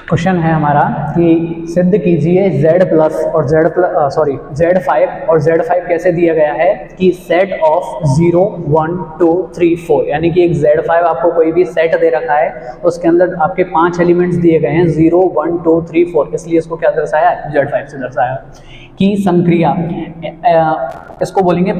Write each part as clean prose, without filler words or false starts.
Question है हमारा कि सिद्ध कीजिए Z5 और Z5 कैसे दिया गया है कि सेट ऑफ 0 1 2 3 4, यानी कि एक Z5 आपको कोई भी सेट दे रखा है, उसके अंदर आपके 5 एलिमेंट्स दिए गए हैं 0 1 2 3 4, इसलिए इसको क्या दर्शाया है, Z5 से दर्शाया कि संक्रिया, इसको बोलेंगे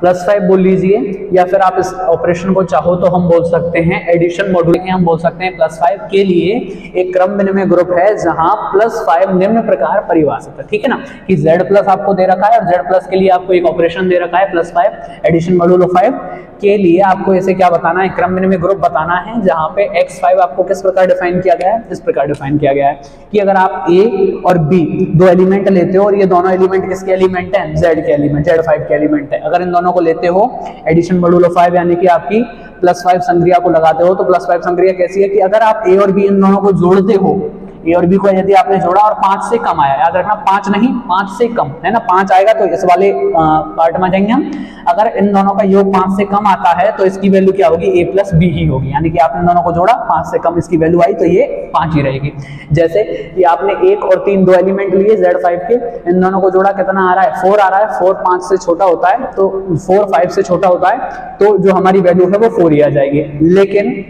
+5 बोल लीजिए, या फिर आप इस ऑपरेशन को चाहो तो हम बोल सकते हैं एडिशन मॉड्यूल के, हम बोल सकते हैं +5 के लिए एक क्रम विनिमय ग्रुप है जहां +5 निम्न प्रकार परिभाषित है, ठीक है ना, कि Z+ आपको दे रखा है और Z+ के लिए आपको एक ऑपरेशन दे रखा है +5 एडिशन मॉड्यूल 5 के लिए आपको इसे क्या बताना है, क्रम विनिमय ग्रुप बताना है, जहां पे X5 आपको किस प्रकार डिफाइन किया गया है, इस प्रकार डिफाइन किया गया है कि अगर आप A और B दो एलिमेंट लेते हो और ये दोनों एलिमेंट किसके एलिमेंट हैं, Z के एलिमेंट, Z5 के एलिमेंट है, अगर इन दोनों को लेते हो एडिशन मॉड्यूलो 5 यानी कि आपकी +5 संक्रिया को लगाते हो, तो +5 संक्रिया कैसी है कि अगर आप A और B इन दोनों को जोड़ते हो, ए और बी को यदि आपने जोड़ा और 5 से कम आया, याद रखना 5 नहीं 5 से कम है ना, 5 आएगा तो इस वाले पार्ट में जाएंगे हम, अगर इन दोनों का योग 5 से कम आता है तो इसकी वैल्यू क्या होगी, A+B ही होगी, यानी कि आपने दोनों को जोड़ा 5 से कम इसकी वैल्यू आई तो ये 5 ही रहेगी। जैसे कि आपने 1 और 3 दो एलिमेंट लिए Z5 के, इन दोनों को जोड़ा, कितना आ रहा है 4 आ रहा है, 4 5 से छोटा होता है, तो 4 5 से छोटा होता है, तो जो हमारी वैल्यू है वो 4 ही आ जाएगी। लेकिन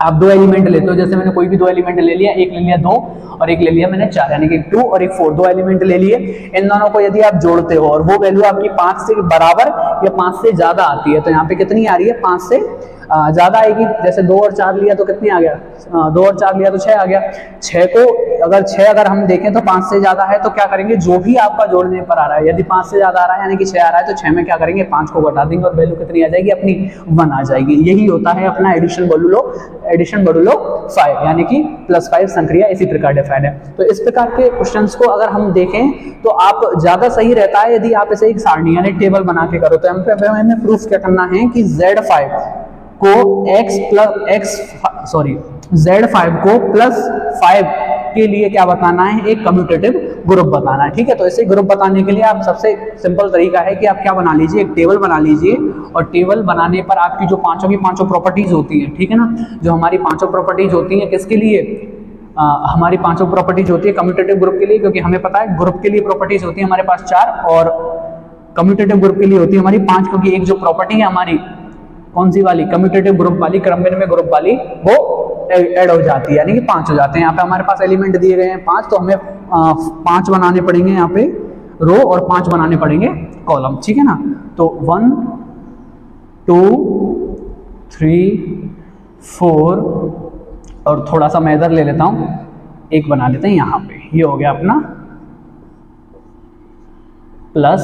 आप दो एलिमेंट लेते हो, जैसे मैंने कोई भी दो एलिमेंट ले लिया, एक ले लिया 2 और एक ले लिया मैंने 4, यानी कि 2 और एक 4, दो एलिमेंट ले लिए, इन दोनों को यदि आप जोड़ते हो और वो वैल्यू आपकी 5 से बराबर या 5 से ज्यादा आती है, तो यहाँ पे कितनी आ रही है, 5 से ज्यादा आएगी। जैसे 2 और 4 लिया तो कितनी आ गया, 2 और 4 लिया तो 6 आ गया। 6 अगर हम देखें तो 5 से ज्यादा है, तो क्या करेंगे, जो भी आपका जोड़ने पर आ रहा है, यदि 5 से ज्यादा आ रहा है यानी कि 6 आ रहा है, तो 6 में क्या करेंगे, 5 को घटा देंगे और वैल्यू कितनी आ जाएगी, अपनी 1 आ जाएगी। यही होता है अपना एडिशन मॉड्यूलो 5, यानी कि +5 संक्रिया इसी प्रकार डिफाइन है। तो इस प्रकार के क्वेश्चंस को अगर हम देखें तो आप ज्यादा सही रहता है यदि आप इसे एक सारणी यानी टेबल बना के करो। तो हमें प्रूफ क्या करना है कि Z5 को Z5 को +5 के लिए क्या बताना है, एक कम्यूटेटिव ग्रुप बताना है, ठीक है। तो इसे ग्रुप बताने के लिए आप सबसे सिंपल तरीका है कि आप क्या बना लीजिए, एक टेबल बना लीजिए, और टेबल बनाने पर आपकी जो पांचों की पांचों प्रॉपर्टीज होती हैं, ठीक है ना, जो हमारी पांचों प्रॉपर्टीज होती हैं किसके लिए, हमारी पांचों प्रॉपर्टीज होती है कम्यूटेटिव ग्रुप के लिए, क्योंकि हमें पता है ग्रुप के लिए प्रॉपर्टीज होती है हमारे पास 4 और कम्यूटेटिव ग्रुप के लिए होती है हमारी 5, क्योंकि एक जो प्रॉपर्टी है हमारी कौन सी वाली, कम्यूटेटिव ग्रुप वाली, क्रम विनिमय ग्रुप वाली, वो ऐड हो जाती है, यानी कि 5 हो जाते हैं। यहाँ पे हमारे पास एलिमेंट दिए गए हैं 5, तो हमें 5 बनाने पड़ेंगे यहाँ पे रो और 5 बनाने पड़ेंगे कॉलम, ठीक है ना। तो 1 2 3 4 और थोड़ा सा मैं इधर ले लेता हूँ, एक बना लेते हैं यहाँ पे, ये हो गया अपना +5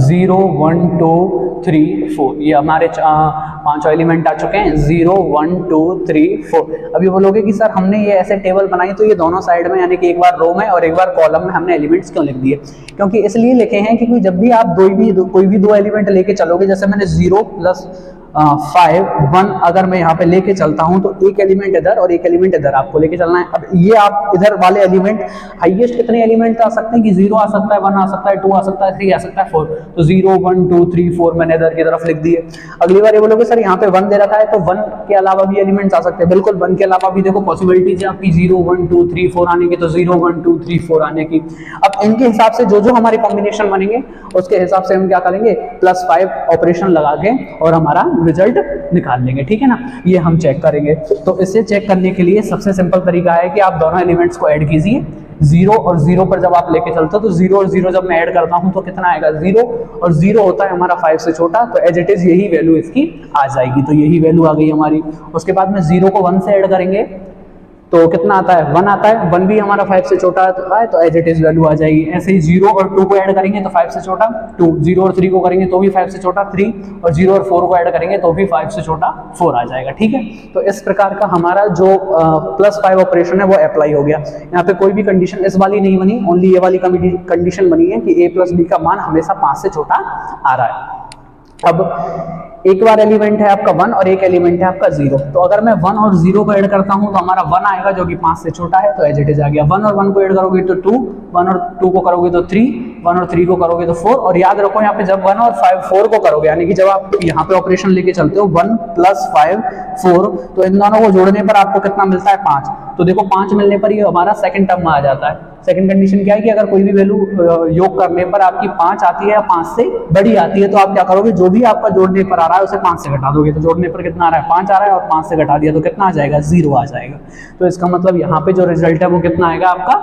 0 1 2 3 4, ये हमारे 5 एलिमेंट आ चुके हैं 0 1 2 3 4। अभी बोलोगे कि सर हमने ये ऐसे टेबल बनाई तो ये दोनों साइड में यानी कि एक बार रो में और एक बार कॉलम में हमने एलिमेंट्स क्यों लिख दिए, क्योंकि इसलिए लिखे हैं क्योंकि जब भी आप कोई भी दो एलिमेंट लेके चलोगे, जैसे मैंने 0 +5 1 अगर मैं यहाँ पे लेके चलता हूँ, तो एक एलिमेंट इधर और एक एलिमेंट इधर आपको लेके चलना है। अब ये आप इधर वाले एलिमेंट हाईएस्ट कितने एलिमेंट आ सकते हैं कि 0 आ सकता है, 1 आ सकता है, 2 आ सकता है, 3 आ सकता है, 4, तो 0 1 2 3 4 मैंने इधर की तरफ लिख दिए। अगली बार ये बोलोगे सर यहाँ पे 1 दे रखा है, तो 1 के अलावा भी एलिमेंट्स आ सकते हैं, बिल्कुल 1 के अलावा भी देखो पॉसिबिलिटीज है आपकी 0 1 2 3 4 आने की, तो 0 1 2 3 4 आने की। अब इनके हिसाब से जो हमारे कॉम्बिनेशन बनेंगे उसके हिसाब से हम क्या करेंगे, +5 ऑपरेशन लगा के और हमारा रिजल्ट निकाल लेंगे, ठीक है ना, ये हम चेक करेंगे। तो इसे चेक करने के लिए सबसे सिंपल तरीका है कि आप दोनों एलिमेंट्स को ऐड कीजिए, 0 और 0 पर जब आप लेके चलते हो तो 0 और 0 जब मैं ऐड करता हूं तो कितना आएगा, 0 और 0 होता है हमारा 5 से छोटा, तो एज इट इज यही वैल्यू इसकी आ जाएगी, तो यही वैल्यू आ गई हमारी। उसके बाद में 0 को 1 से ऐड करेंगे तो कितना आता है, 1 आता है, 1 भी हमारा 5 से छोटा है, तो एज इट इज वैल्यू आ जाएगी। ऐसे ही 0 और 2 को ऐड करेंगे तो 5 से छोटा 2, 0 और 3 को करेंगे तो भी 5 से छोटा 3, और 0 और 4 को ऐड करेंगे तो भी 5 से छोटा 4 आ जाएगा, ठीक है। तो इस प्रकार का हमारा जो +5 ऑपरेशन है वो अप्लाई हो गया। यहाँ पे कोई भी कंडीशन इस वाली नहीं बनी, ओनली ये वाली कंडीशन बनी है कि A+B का मान हमेशा 5 से छोटा आ रहा है। अब एक बार एलिमेंट है आपका 1 और एक एलिमेंट है आपका 0, तो अगर मैं 1 और 0 को ऐड करता हूं तो हमारा 1 आएगा जो कि 5 से छोटा है, तो एज इट इज आ गया। 1 और 1 को ऐड करोगे तो 2, 1 और 2 को करोगे तो 3, 1 और 3 को करोगे तो 4, और याद रखो यहाँ पे जब 1 और 5 4 को करोगे, यानी कि जब आप यहाँ पे ऑपरेशन लेके चलते हो 1 + 5 4, तो इन दोनों को जोड़ने पर आपको कितना मिलता है 5। तो देखो 5 मिलने पर ये हमारा सेकंड टर्म में आ जाता है। सेकंड कंडीशन क्या है कि अगर कोई भी वैल्यू योग करने पर आपकी 5 आती है या 5 से बड़ी आती है, तो आप क्या करोगे, जो भी आपका जोड़ने पर आ रहा है उसे 5 से घटा दोगे। तो जोड़ने पर कितना आ रहा है 5 आ रहा है, और 5 से घटा दिया तो कितना आ जाएगा 0 आ जाएगा। तो इसका मतलब यहाँ पे जो रिजल्ट है वो कितना आएगा आपका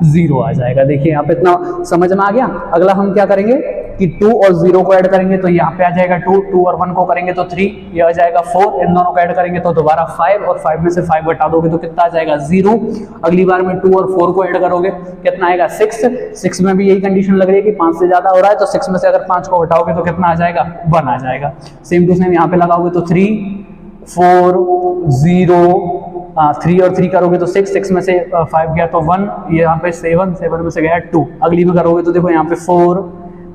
0 आ जाएगा। देखिए यहाँ पे इतना समझ में आ गया। अगला हम क्या करेंगे कि 2 और 0 को ऐड करेंगे तो यहाँ पे आ जाएगा 2, 2 और 1 को करेंगे तो 3, ये आ जाएगा 4, इन दोनों को ऐड करेंगे तो दोबारा 5, और 5 में से 5 घटा दोगे तो कितना आ जाएगा 0। अगली बार में 2 और 4 को ऐड करोगे कितना आएगा 6, 6 में भी यही कंडीशन लग रही है कि 5 से ज्यादा हो रहा है, तो 6 में से अगर 5 को घटाओगे तो कितना आ जाएगा 1 आ जाएगा। सेम टू सेम यहाँ पे लगाओगे तो 3, 4, 0, 3 और 3 करोगे तो 6, 6 में से 5 गया तो 1, ये यहाँ पे 7, 7 में से गया 2। अगली में करोगे तो देखो यहाँ पे 4,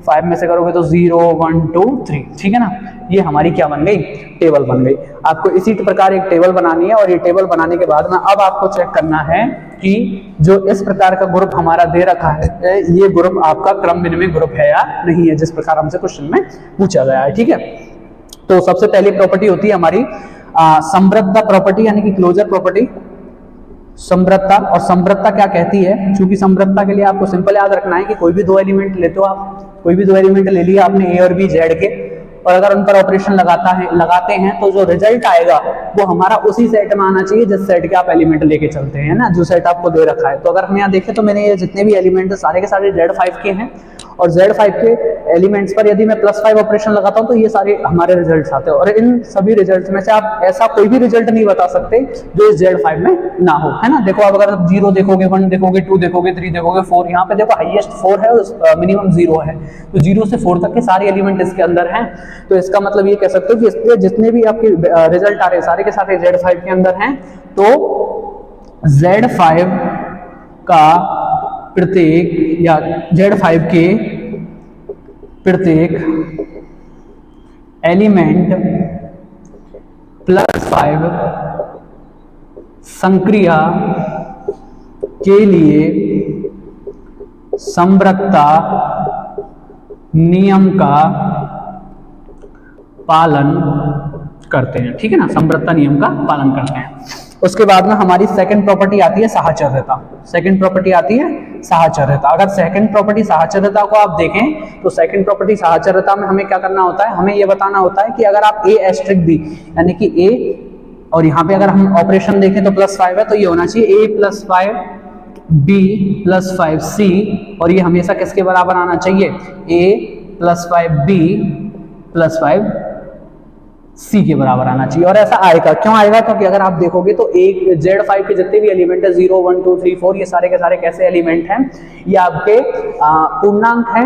5 में से करोगे तो 0, 1, 2, 3, ठीक है ना। ये हमारी क्या बन गई, टेबल बन गई। आपको इसी प्रकार एक टेबल बनानी है, और ये टेबल बनाने के बाद में अब आपको चेक करना है कि जो इस प्रकार का ग्रुप हमारा दे रखा है, ये ग्रुप आपका क्रम विनिमय ग्रुप है या नहीं है, जिस प्रकार हमसे क्वेश्चन में पूछा गया है, ठीक है। तो सबसे पहली प्रॉपर्टी होती है हमारी समृद्धता प्रॉपर्टी, यानी कि क्लोजर प्रॉपर्टी, समृद्धता। और समृद्धता क्या कहती है, क्योंकि समृद्धता के लिए आपको सिंपल याद रखना है कि कोई भी दो एलिमेंट लेते हो आप, कोई भी दो एलिमेंट ले लिया आपने ए और बी जेड के, और अगर उन पर ऑपरेशन लगाते हैं तो जो रिजल्ट आएगा वो हमारा उसी सेट में आना चाहिए जिस सेट के आप एलिमेंट लेके चलते हैं ना, जो सेट आपको दे रखा है। तो अगर हम यहाँ देखें तो मैंने ये जितने भी एलिमेंट है सारे के सारे Z5 के हैं, और Z5 के एलिमेंट्स पर यदि मैं +5 ऑपरेशन लगाता हूं तो ये सारे हमारे रिजल्ट्स आते हैं। और इन सभी रिजल्ट्स में से आप ऐसा कोई भी रिजल्ट नहीं बता सकते जो इस Z5 में ना हो, है ना। देखो आप अगर 0 देखोगे, 1 देखोगे, 2 देखोगे, 3 देखोगे, 4, यहाँ पे देखो हाईएस्ट 4 है, मिनिमम 0 है, तो 0 से 4 तक के सारे एलिमेंट इसके अंदर हैं। तो इसका मतलब ये कह सकते हो कि इसके जितने भी आपके रिजल्ट आ रहे हैं सारे के सारे Z5 के अंदर हैं। तो Z5 का प्रत्येक या Z5 के प्रत्येक एलिमेंट +5 संक्रिया के लिए समृद्धता नियम का पालन करते हैं, ठीक है ना, समृद्धता नियम का पालन करते हैं। उसके बाद में हमारी सेकंड प्रॉपर्टी आती है साहचर्यता। सेकंड प्रॉपर्टी आती है साहचर्यता। अगर सेकंड प्रॉपर्टी साहचर्यता को आप देखें तो सेकंड प्रॉपर्टी साहचर्यता में हमें क्या करना होता है, हमें यह बताना होता है कि अगर आप A*B यानी कि A, और यहाँ पे अगर हम ऑपरेशन देखें तो +5 है, तो ये होना चाहिए A +5 B +5 C, और ये हमेशा किसके बराबर आना चाहिए, A +5 B +5 C के बराबर आना चाहिए। और ऐसा आएगा, क्यों आएगा, क्योंकि अगर आप देखोगे तो एक Z5 के जितने भी एलिमेंट है 0, 1, 2, 3, 4, ये सारे के सारे कैसे एलिमेंट हैं, ये आपके पूर्णांक हैं,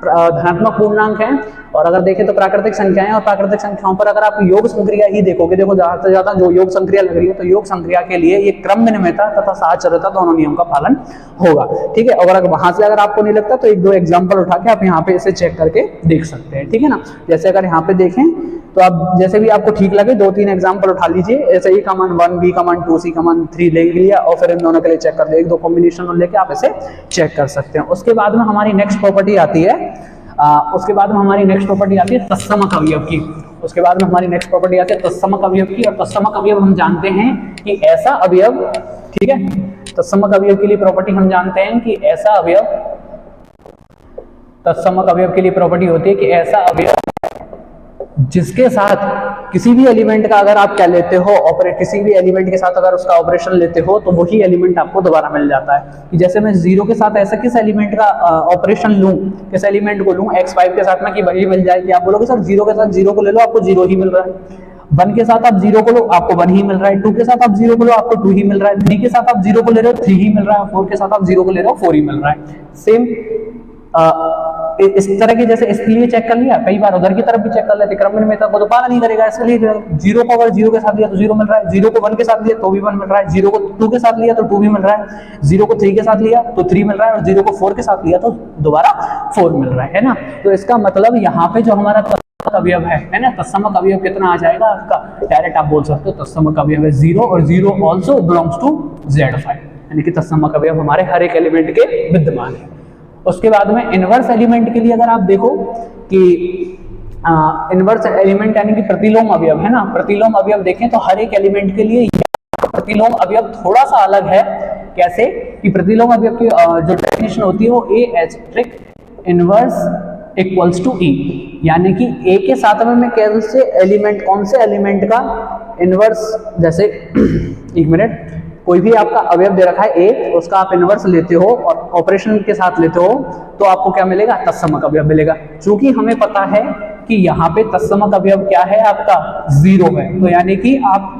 धनात्मक पूर्णांक हैं। और अगर देखें तो प्राकृतिक संख्याएं, और प्राकृतिक संख्याओं पर अगर आप योग संक्रिया ही देखोगे, देखो ज्यादा से ज्यादा जो योग संक्रिया लग रही है, तो योग संक्रिया के लिए ये क्रम विनिमयता तथा साहचर्यता दोनों नियम का पालन होगा, ठीक है। और अगर वहां से अगर आपको नहीं लगता तो एक दो एग्जाम्पल उठा के आप यहाँ पे इसे चेक करके देख सकते हैं, ठीक है ना। जैसे अगर यहाँ पे देखें तो आप जैसे भी आपको ठीक लगे 2-3 एग्जाम्पल उठा लीजिए, ऐसे ही कमान 1, B कमान 2, C कमान 3 ले लिया, और फिर इन दोनों के लिए चेक कर लिया, एक दो कॉम्बिनेशन लेके आप इसे चेक कर सकते हैं। उसके बाद में हमारी नेक्स्ट प्रॉपर्टी आती है तत्समक अवयव की। उसके बाद में हमारी नेक्स्ट प्रॉपर्टी आती है तत्समक अवयव की। और तत्समक अवयव हम जानते हैं कि ऐसा अवयव, ठीक है, तत्समक अवयव के लिए प्रॉपर्टी हम जानते हैं कि ऐसा अवयव, तत्समक अवयव के लिए प्रॉपर्टी होती है कि ऐसा अवयव जिसके साथ किसी भी एलिमेंट का अगर आप क्या लेते हो, किसी भी एलिमेंट के साथ अगर उसका ऑपरेशन लेते हो तो वही एलिमेंट आपको दोबारा मिल जाता है। कि जैसे मैं 0 के साथ ऐसा किस एलिमेंट का ऑपरेशन लूं, किस एलिमेंट को लूं x5 के साथ में कि वही मिल जाए, कि आप बोलोगे सर 0 के साथ 0 को ले लो आपको 0 ही मिल रहा है, 1 के साथ आप 0 को लो आपको 1 ही मिल रहा है, 2 के साथ आप 0 को लो आपको 2 ही मिल रहा है, 3 के साथ आप 0 को ले रहे हो 3 ही मिल रहा है, 4 के साथ आप 0 को ले रहे हो 4 ही मिल रहा है। सेम इस तरह की, जैसे इसके लिए चेक कर लिया, कई बार उधर की तरफ भी चेक कर लेते, क्रम विनिमयता को तो पालन नहीं करेगा, इसलिए 0 को अगर 0 के साथ लिया तो 0 मिल रहा है, 0 को 1 के साथ लिया तो भी 1 मिल रहा है, 0 को 2 के साथ लिया तो 2 भी मिल रहा है, 0 को 3 के साथ लिया तो 3 मिल रहा है, और 0 को 4 के साथ लिया तो दोबारा 4 मिल रहा है ना। तो इसका मतलब यहाँ पे जो हमारा तत्समक अवयव है ना, तत्समक अवयव कितना आ जाएगा आपका, डायरेक्ट आप बोल सकते हो तत्समक अवयव है 0, और 0 ऑल्सो बिलोंग्स टू Z5, यानी कि तत्समक अवयव हमारे हर एक एलिमेंट के विद्यमान है। उसके बाद में इनवर्स एलिमेंट के लिए अगर आप देखो कि इनवर्स एलिमेंट यानी कि प्रतिलोम अवयव है ना, प्रतिलोम अवयव देखें तो हर एक एलिमेंट के लिए प्रतिलोम अवयव थोड़ा सा अलग है। कैसे कि प्रतिलोम अवयव की जो डेफिनेशन होती है वो ए एस्ट्रिक इनवर्स इक्वल्स टू ई, यानी कि ए के साथ में मैं कैसे एलिमेंट, कौन से एलिमेंट का इनवर्स, जैसे एक मिनट, कोई भी आपका अवयव दे रखा है ए, उसका आप इनवर्स लेते हो और ऑपरेशन के साथ लेते हो तो आपको क्या मिलेगा, तत्समक अवयव मिलेगा। चूंकि हमें पता है कि यहाँ पे तत्समक अवयव क्या है आपका 0 है, तो यानी कि आप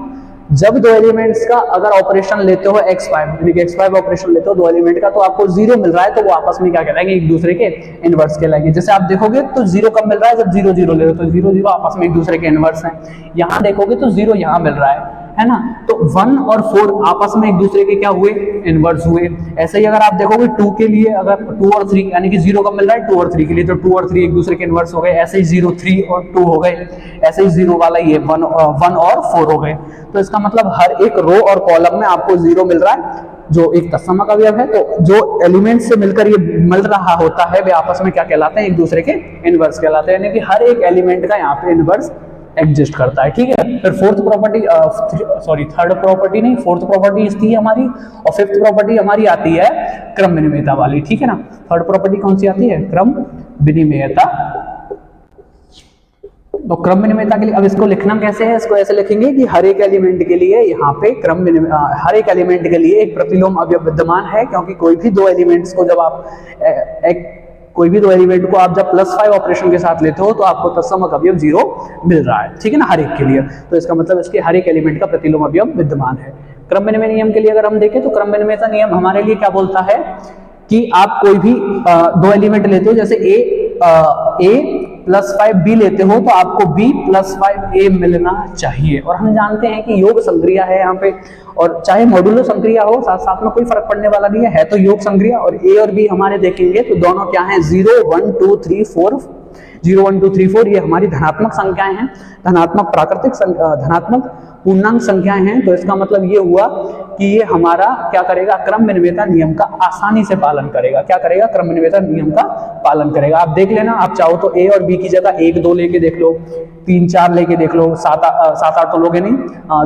जब दो एलिमेंट्स का अगर ऑपरेशन लेते हो x5 यानी कि x5 ऑपरेशन लेते हो दो एलिमेंट का, तो आपको 0 मिल रहा है, तो वो आपस में क्या कहलाएंगे, एक दूसरे के इनवर्स कहलाएंगे। जैसे आप देखोगे तो 0 कब मिल रहा है, जब 0 0 ले रहे हो, तो 0 0 आपस में एक दूसरे के इनवर्स हैं। यहाँ देखोगे तो 0 यहाँ मिल रहा है ना, तो 1 और 4 आपस में एक दूसरे के क्या हुए, इनवर्स हुए। ऐसे ही अगर आप देखोगे 2 के लिए, अगर 2 और 3 यानी कि 0 कब मिल रहा है, 2 और 3 के लिए, तो 2 और 3 एक दूसरे के इनवर्स हो गए। ऐसे ही 0 3 और 2 हो गए, ऐसे ही 0 वाला ये 1 और 4 हो गए। तो इसका मतलब हर एक रो और कॉलम में आपको 0 मिल रहा है, जो एक तत्समक अवयव है। तो जो एलिमेंट से मिलकर ये मिल रहा होता है वे आपस में क्या कहलाते हैं, एक दूसरे के इनवर्स कहलाते हैं, यानी कि हर एक एलिमेंट का यहाँ पे इनवर्स एग्जिस्ट करता है। ठीक है, फिर फोर्थ प्रॉपर्टी, थर्ड प्रॉपर्टी नहीं, फोर्थ प्रॉपर्टी इसकी हमारी, और फिफ्थ प्रॉपर्टी हमारी आती है क्रम विनिमयता वाली। ठीक है ना, थर्ड प्रॉपर्टी कौन सी आती है, क्रम विनिमयता। तो क्रम विनिमयता के लिए अब इसको लिखना कैसे है, इसको ऐसे लिखेंगे कि हर एक एलिमेंट के लिए यहाँ पे हर एक एलिमेंट के लिए एक प्रतिलोम अवयव विद्यमान है, क्योंकि कोई भी दो एलिमेंट्स को जब आप कोई भी दो एलिमेंट को आप जब +5 ऑपरेशन के साथ लेते हो तो आपको तत्समक अवयव 0 मिल रहा है। ठीक है ना, हर एक के लिए। तो इसका मतलब इसके हर एक एलिमेंट का प्रतिलोम अवयव विद्यमान है। क्रम विनिमय नियम के लिए अगर हम देखें तो क्रम विनिमयता नियम हमारे लिए क्या बोलता है कि आप कोई भी दो एलिमेंट लेते हो, जैसे a +5 b लेते हो, तो आपको b +5 a मिलना चाहिए। और हम जानते हैं कि योग संक्रिया है यहाँ पे, और चाहे मॉड्यूलो संक्रिया हो, साथ साथ में कोई फर्क पड़ने वाला नहीं है तो योग संक्रिया। और a और b हमारे देखेंगे तो दोनों क्या हैं, 0 1 2 3 4, 0 1 2 3 4 ये हमारी धनात्मक संख्याएं हैं, धनात्मक प्राकृतिक धनात्मक पूर्णांक संख्याएं हैं। तो इसका मतलब ये हुआ कि ये हमारा क्या करेगा, क्रम विनिमयता नियम का आसानी से पालन करेगा। क्या करेगा, क्रम विनिमयता नियम का पालन करेगा। आप देख लेना, आप चाहो तो a और b की जगह 1 2 लेके देख लो, 3 4 लेके देख लो, 7 8 तो लोगे नहीं,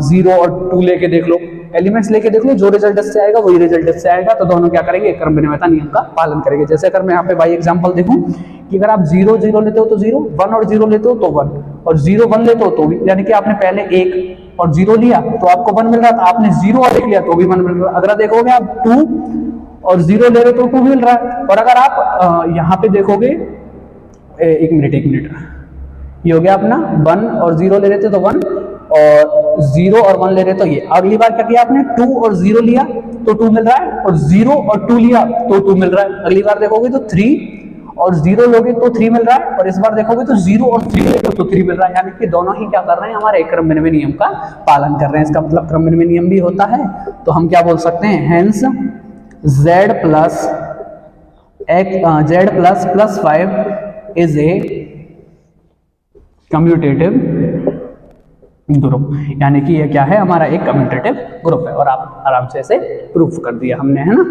0 और 2 लेके देख लो, एलिमेंट्स लेके देख लो, जो रिजल्ट इससे आएगा वही रिजल्ट इससे आएगा। तो दोनों क्या करेंगे, क्रम विनिमयता नियम का पालन करेंगे। जैसे अगर मैं यहाँ पे बाई एग्जांपल देखूं कि अगर आप 0 0 लेते हो तो 0, 1 और 0 लेते हो तो 1, और 0 1 लेते हो तो भी, यानी कि आपने पहले 1 और 0 लिया तो आपको 1 मिल रहा था, आपने 0 और 1 लिया तो भी 1 मिल रहा है। अगर देखोगे आप 2 और 0 ले रहे हो तो 2 मिल रहा है। और अगर आप यहाँ पे देखोगे, एक मिनट, ये हो गया अपना 1 और 0 ले रहे थे तो 1, और 0 और 1 ले रहे तो ये। अगली बार क्या किया आपने, 2 और 0 लिया तो 2 मिल रहा है, और 0 और 2 लिया तो 2 मिल रहा है। अगली बार देखोगे तो 3 और 0 लोगे तो 3 मिल रहा है, और इस बार देखोगे तो 0 और 3 लोगे तो 3 मिल रहा है। यानी कि दोनों ही क्या कर रहे हैं, हमारे क्रम विनिमय नियम का पालन कर रहे हैं। इसका मतलब क्रम विनिमय नियम भी होता है, तो हम क्या बोल सकते हैं, hence z plus 5 is a commutative group, यानी कि ये क्या है, हमारा एक कम्यूटेटिव ग्रुप है। और आप आराम से ऐसे प्रूफ कर दिया हमने, है ना।